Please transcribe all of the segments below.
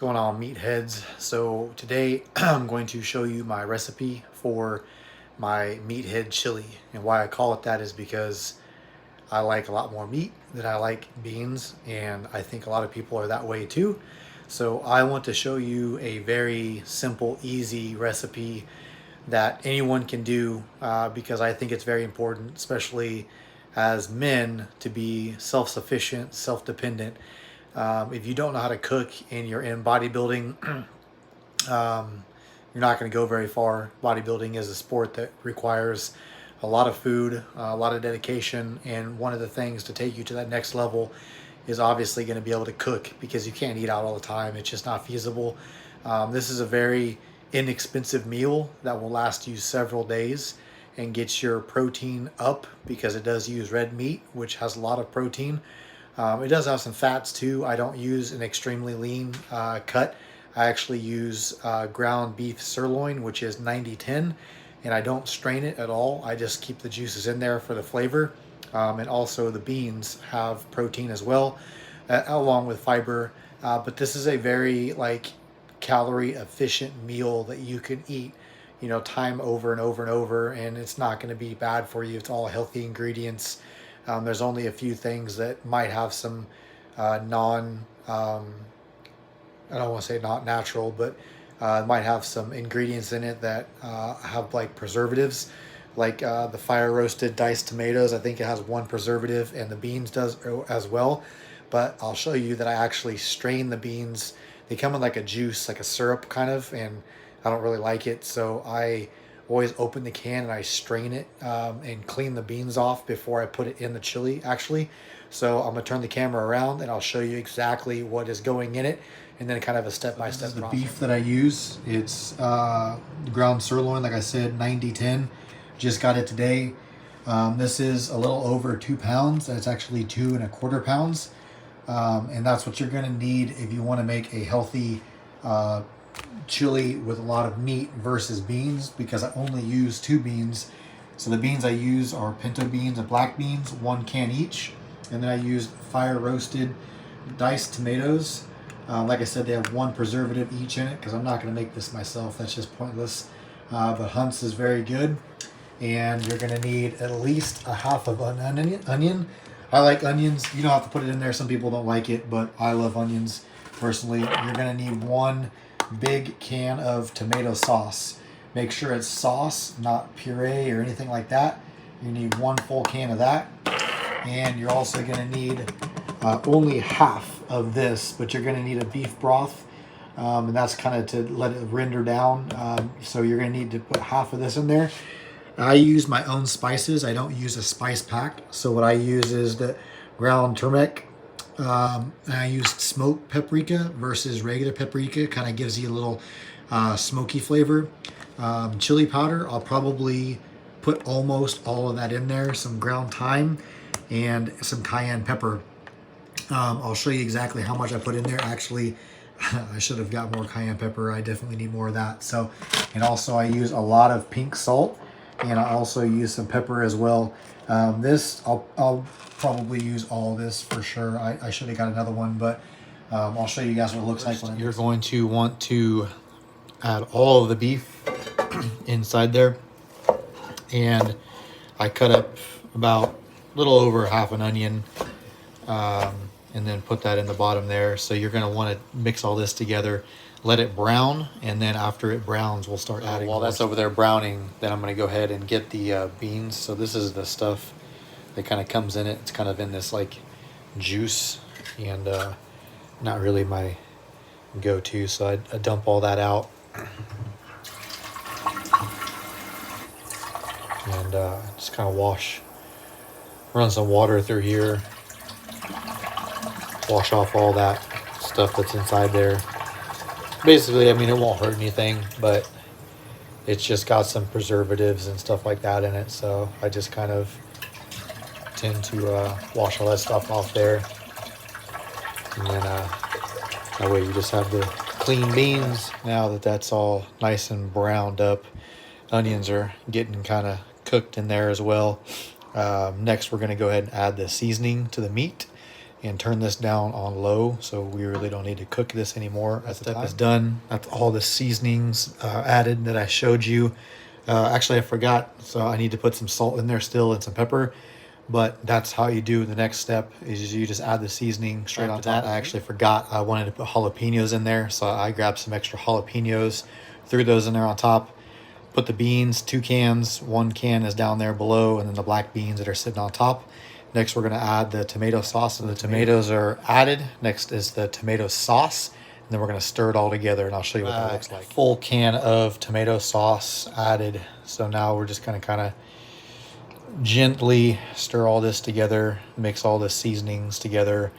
Going on, meatheads? So today I'm going to show you my recipe for my meathead chili, and why I call it that is because I like a lot more meat than I like beans, and I think a lot of people are that way too. So I want to show you a very simple, easy recipe that anyone can do, because I think it's very important, especially as men, to be self-sufficient, self-dependent. If you don't know how to cook and you're in bodybuilding, you're not going to go very far. Bodybuilding is a sport that requires a lot of food, a lot of dedication, and one of the things to take you to that next level is obviously going to be able to cook, because you can't eat out all the time. It's just not feasible. This is a very inexpensive meal that will last you several days and gets your protein up, because it does use red meat, which has a lot of protein. It does have some fats too. I don't use an extremely lean cut. I actually use ground beef sirloin, which is 90/10, and I don't strain it at all. I just keep the juices in there for the flavor. And also the beans have protein as well, along with fiber. But this is a very calorie efficient meal that you can eat, time over and over and over, and it's not going to be bad for you. It's all healthy ingredients. There's only a few things that might have some non, I don't want to say not natural, but might have some ingredients in it that have like preservatives, like the fire roasted diced tomatoes. I think it has one preservative, and the beans does as well. But I'll show you that I actually strain the beans. They come in like a juice, like a syrup kind of, and I don't really like it. So I always open the can and I strain it, and clean the beans off before I put it in the chili, actually. So I'm gonna turn the camera around and I'll show you exactly what is going in it, and then kind of a step-by-step process. The beef that I use, it's ground sirloin, like I said, 90/10. Just got it today. This is a little over 2 pounds. It's actually 2¼ pounds. And that's what you're gonna need if you wanna make a healthy chili with a lot of meat versus beans, because I only use 2 beans. So the beans I use are pinto beans and black beans, 1 can each. And then I use fire roasted diced tomatoes. Like I said, they have one preservative each in it, because I'm not going to make this myself. That's just pointless. But Hunt's is very good. And you're going to need at least a half of an onion. I like onions. You don't have to put it in there. Some people don't like it, but I love onions personally. You're going to need 1 big can of tomato sauce. Make sure it's sauce, not puree or anything like that. You need 1 full can of that. And you're also going to need only half of this, but you're going to need a beef broth, and that's kind of to let it render down. So you're going to need to put half of this in there. I use my own spices. I don't use a spice pack. So what I use is the ground turmeric. And I used smoked paprika versus regular paprika. Kind of gives you a little smoky flavor. Chili powder, I'll probably put almost all of that in there. Some ground thyme and some cayenne pepper. I'll show you exactly how much I put in there. Actually, I should have got more cayenne pepper. I definitely need more of that. So, and also I use a lot of pink salt, and I also use some pepper as well. This, I'll probably use all of this for sure. I should have got another one, but I'll show you guys what it looks like. When you're going to want to add all of the beef inside there, and I cut up about a little over half an onion, and then put that in the bottom there. So you're going to want to mix all this together, let it brown, and then after it browns, we'll start adding. While that's over there browning, then I'm going to go ahead and get the beans. So this is the stuff that kind of comes in it. It's kind of in this like juice, and not really my go-to. So I dump all that out, and just kind of run some water through here, wash off all that stuff that's inside there. Basically, I mean, it won't hurt anything, but it's just got some preservatives and stuff like that in it. So I just kind of tend to wash all that stuff off there. And then that way you just have the clean beans. Now that that's all nice and browned up, onions are getting kind of cooked in there as well. Next, we're going to go ahead and add the seasoning to the meat. and turn this down on low, so we really don't need to cook this anymore. That step is done. That's all the seasonings added that I showed you. Actually, I forgot, so I need to put some salt in there still and some pepper. But that's how you do the next step, is you just add the seasoning straight on top. I actually forgot I wanted to put jalapenos in there, so I grabbed some extra jalapenos, threw those in there on top. Put the beans, 2 cans, 1 can is down there below, and then the black beans that are sitting on top. Next, we're going to add the tomato sauce. So the tomatoes are added. Next is the tomato sauce. And then we're going to stir it all together, and I'll show you what that looks like. Full can of tomato sauce added. So now we're just going to kind of gently stir all this together, mix all the seasonings together,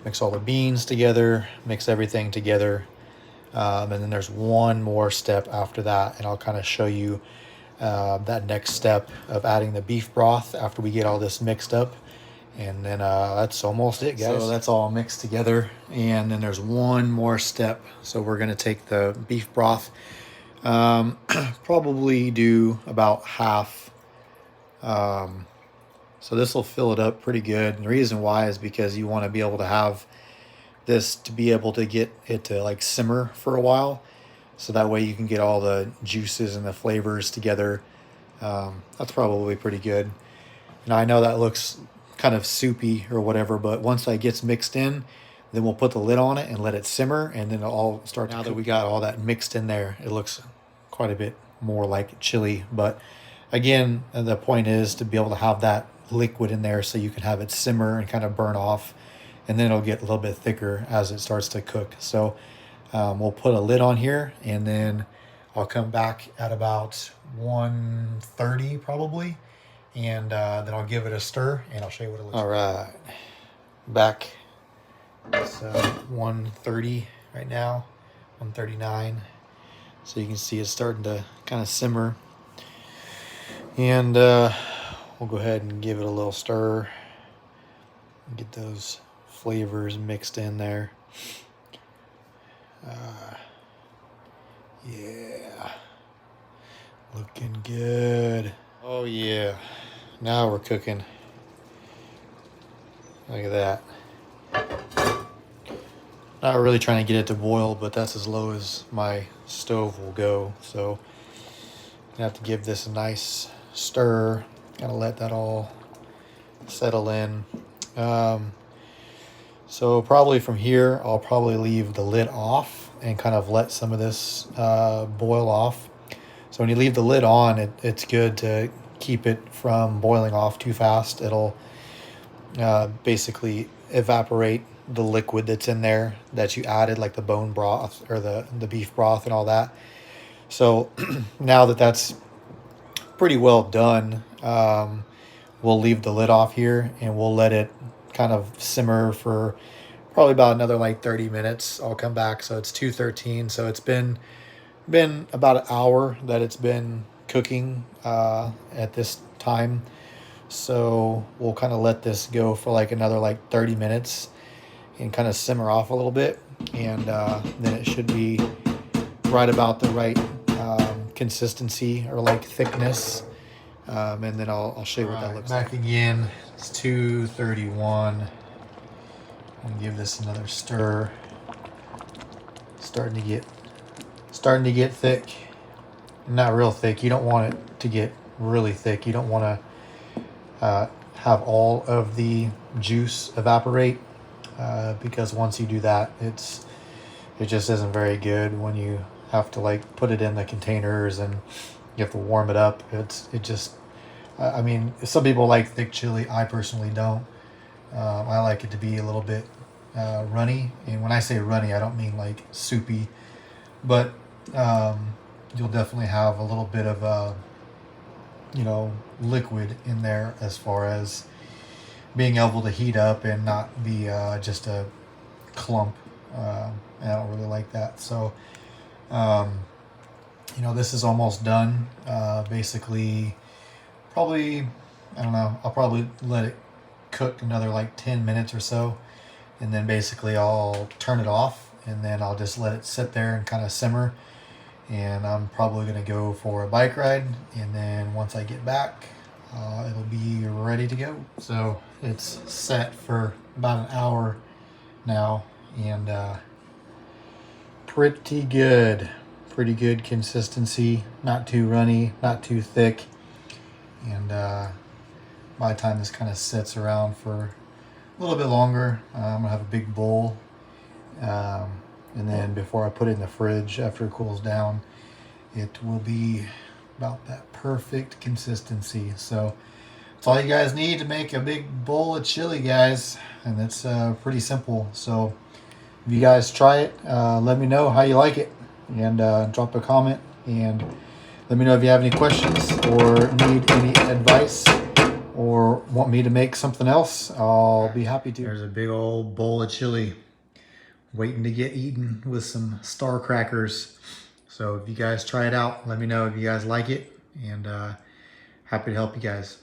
mix all the beans together, mix everything together. And then there's one more step after that, and I'll kind of show you that next step of adding the beef broth after we get all this mixed up. And then that's almost it, guys. So that's all mixed together, and then there's one more step. So we're going to take the beef broth, probably do about half. So this will fill it up pretty good. And the reason why is because you want to be able to have this to be able to get it to like simmer for a while, so that way you can get all the juices and the flavors together. That's probably pretty good. Now I know that looks kind of soupy or whatever, but once that gets mixed in, then we'll put the lid on it and let it simmer, and then it'll all start to cook. Now that we got all that mixed in there, it looks quite a bit more like chili. But again, the point is to be able to have that liquid in there so you can have it simmer and kind of burn off, and then it'll get a little bit thicker as it starts to cook. So we'll put a lid on here, and then I'll come back at about 1:30 probably, and then I'll give it a stir, and I'll show you what it looks like. All right, back. It's 1:30 right now, 1:39. So you can see it's starting to kind of simmer, and we'll go ahead and give it a little stir and get those flavors mixed in there. Yeah, looking good. Oh yeah, now we're cooking. Look at that. Not really trying to get it to boil, but that's as low as my stove will go. So I have to give this a nice stir. Gotta let that all settle in. So probably from here, I'll probably leave the lid off and kind of let some of this boil off. So when you leave the lid on, it's good to keep it from boiling off too fast. It'll basically evaporate the liquid that's in there that you added, like the bone broth or the beef broth and all that. So now that that's pretty well done, we'll leave the lid off here, and we'll let it kind of simmer for probably about another like 30 minutes. I'll come back. So it's 2:13. So it's been about an hour that it's been cooking at this time. So we'll kind of let this go for like another like 30 minutes and kind of simmer off a little bit, and then it should be right about the right consistency or like thickness. And then I'll show you what that looks like. Back again. It's 2:31. I'm gonna give this another stir. Starting to get thick. Not real thick. You don't want it to get really thick. You don't want to have all of the juice evaporate, because once you do that, it just isn't very good when you have to like put it in the containers and you have to warm it up. I mean, some people like thick chili. I personally don't. I like it to be a little bit runny. And when I say runny, I don't mean like soupy. But you'll definitely have a little bit of, liquid in there as far as being able to heat up and not be just a clump. And I don't really like that. So, this is almost done. Basically, probably, I don't know, I'll probably let it cook another like 10 minutes or so, and then basically I'll turn it off, and then I'll just let it sit there and kind of simmer. And I'm probably going to go for a bike ride, and then once I get back, it'll be ready to go. So it's set for about an hour now, and pretty pretty good consistency. Not too runny, not too thick, and by the time this kind of sits around for a little bit longer, I'm gonna have a big bowl, and then before I put it in the fridge after it cools down, it will be about that perfect consistency. So that's all you guys need to make a big bowl of chili, guys, and it's pretty simple. So if you guys try it, let me know how you like it, and drop a comment, and let me know if you have any questions or need any advice or want me to make something else. I'll be happy to. There's a big old bowl of chili waiting to get eaten with some star crackers. So if you guys try it out, let me know if you guys like it, and happy to help you guys.